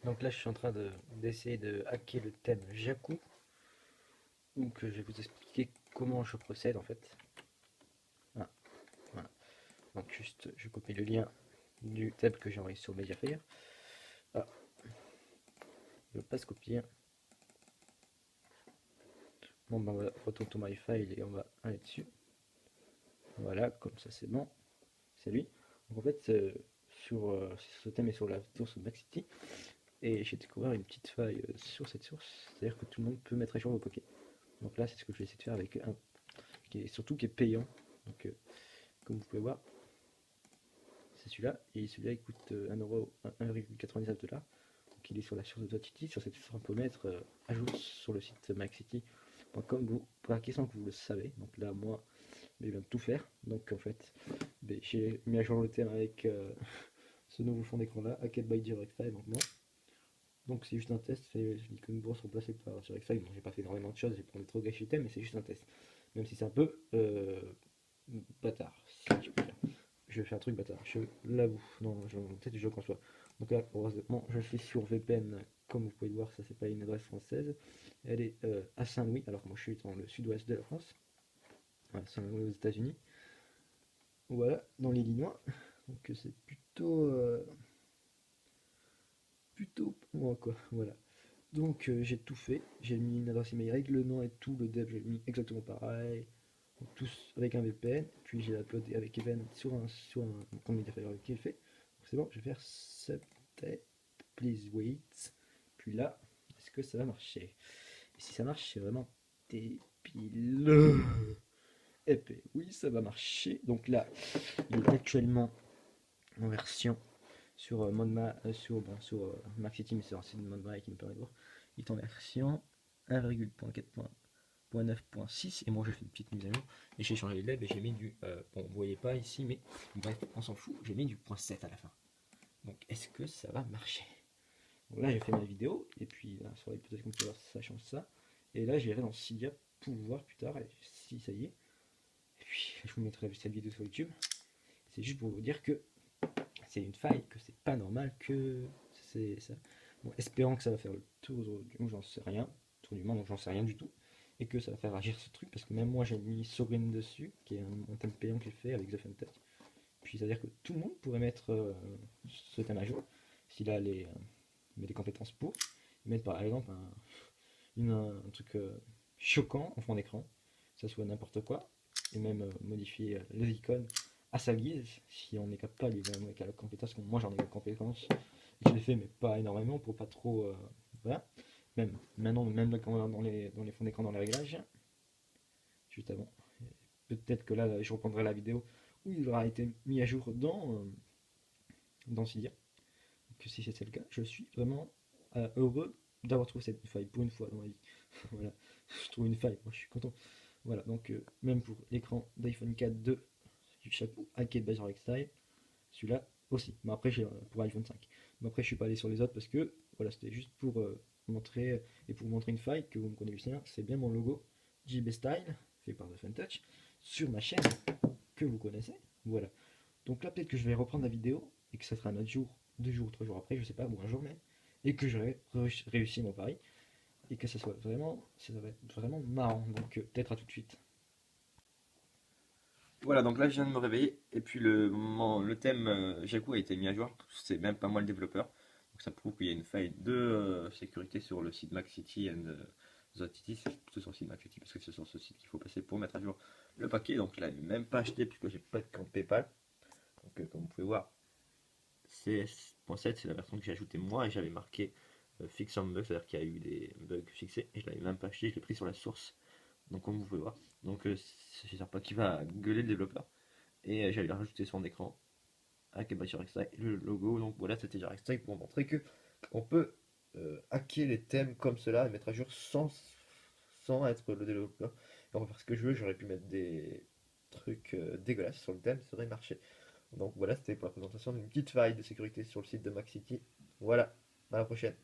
Donc là, je suis en train d'essayer de hacker le thème Jakku. Donc je vais vous expliquer comment je procède en fait. Ah, voilà. Donc juste, je copie le lien du thème que j'ai envoyé sur Mediafire. Ah, il ne veut pas se copier. Bon ben voilà, retourne to my file et on va aller dessus. Voilà, comme ça c'est bon. C'est lui. Donc en fait, sur ce thème et sur la source Maxity, et j'ai découvert une petite faille sur cette source, c'est-à-dire que tout le monde peut mettre à jour vos paquets. Donc là, c'est ce que je vais essayer de faire avec un qui est surtout qui est payant. Donc comme vous pouvez voir, c'est celui-là. Et celui-là il coûte 1,99$. Donc il est sur la source de Totity. Sur cette source, on peut mettre à jour sur le site maxity.com. Vous, pour la question que vous le savez. Donc là, moi, je viens de tout faire. Donc en fait, j'ai mis à jour le thème avec ce nouveau fond d'écran là, Hacked by DirectFile. Donc c'est juste un test, je dis qu'une bourse remplacée par DirectFile. Bon, j'ai pas fait énormément de choses, j'ai pas trop gâché le thème, mais c'est juste un test. Même si c'est un peu bâtard, si je peux dire. Je fais un truc bâtard, je l'avoue, non, peut-être que je conçois. Donc là, heureusement, je suis sur VPN, comme vous pouvez le voir, ça c'est pas une adresse française. Elle est à Saint-Louis, alors que moi je suis dans le sud-ouest de la France, voilà, Saint-Louis aux États-Unis. Voilà, dans l'Illinois. Donc c'est plutôt moi quoi, voilà. Donc j'ai tout fait, j'ai mis une adresse email avec le nom et tout, le dev j'ai mis exactement pareil, donc, tous avec un VPN, puis j'ai uploadé avec Even sur un compte Mediafire avec qui il fait. C'est bon, je vais faire subtype, please wait, puis là, est-ce que ça va marcher? Et si ça marche, c'est vraiment débile. Épais, oui ça va marcher, donc là, il est actuellement en version sur Mac City, mais c'est un site de Modma qui me permet de voir. Il est en version 1,4.9.6 et moi j'ai fait une petite mise à jour et j'ai changé les LED et j'ai mis du bon vous voyez pas ici mais bref on s'en fout, j'ai mis du point 7 à la fin. Donc est-ce que ça va marcher? Donc là j'ai fait ma vidéo et puis là sur les peut-être qu'on peut voir ça change ça et là j'irai dans Cydia pour voir plus tard et si ça y est et puis je vous mettrai cette vidéo sur YouTube. C'est juste pour vous dire que c'est une faille, que c'est pas normal, que c'est ça. Bon, espérant que ça va faire le tour du monde, j'en sais rien, tour du monde, donc j'en sais rien du tout, et que ça va faire agir ce truc, parce que même moi j'ai mis Sorin dessus, qui est un thème payant que j'ai fait avec The Fun Touch. Puis c'est-à-dire que tout le monde pourrait mettre ce thème à jour, s'il a les compétences pour, mettre par exemple un truc choquant en fond d'écran, que ça soit n'importe quoi, et même modifier les icônes à sa guise, si on est capable, évidemment, avec la compétence, comme moi j'en ai la compétence, je l'ai fait, mais pas énormément, pour pas trop. Voilà. Même maintenant, même là, quand on va dans les fonds d'écran, dans les réglages, juste avant, peut-être que là, je reprendrai la vidéo où il aura été mis à jour dans Cydia. Que si c'était le cas, je suis vraiment heureux d'avoir trouvé cette faille pour une fois dans ma vie. Voilà, je trouve une faille, moi je suis content. Voilà, donc même pour l'écran d'iPhone 4 2 du chapeau Hacked by Style, celui-là aussi. Mais après, j'ai pour iPhone 5. Mais après, je suis pas allé sur les autres parce que voilà, c'était juste pour montrer et pour vous montrer une faille que vous me connaissez bien. C'est bien mon logo JB Style fait par The Fun Touch sur ma chaîne que vous connaissez. Voilà. Donc là, peut-être que je vais reprendre la vidéo et que ça sera un autre jour, 2 jours, 3 jours après, je sais pas, ou un jour même, et que j'aurai réussi mon pari et que ça va être vraiment marrant. Donc peut-être à tout de suite. Voilà, donc là je viens de me réveiller et puis le thème Jakku a été mis à jour. C'est même pas moi le développeur. Donc ça prouve qu'il y a une faille de sécurité sur le site MacCity and Zotity. C'est plutôt sur le site MacCity parce que c'est sur ce site qu'il faut passer pour mettre à jour le paquet. Donc je l'avais même pas acheté puisque j'ai pas de compte PayPal. Donc comme vous pouvez voir, CS.7 c'est la version que j'ai ajoutée moi et j'avais marqué fix some bug, c'est-à-dire qu'il y a eu des bugs fixés et je l'avais même pas acheté, je l'ai pris sur la source. Donc comme vous pouvez voir. Donc j'espère pas qu'il va gueuler le développeur. Et j'allais rajouter son écran avec le logo. Donc voilà, c'était JarekStyle pour montrer que on peut hacker les thèmes comme cela et mettre à jour sans être le développeur. Et on va faire ce que je veux, j'aurais pu mettre des trucs dégueulasses sur le thème, ça aurait marché. Donc voilà, c'était pour la présentation d'une petite faille de sécurité sur le site de MacCity. Voilà, à la prochaine.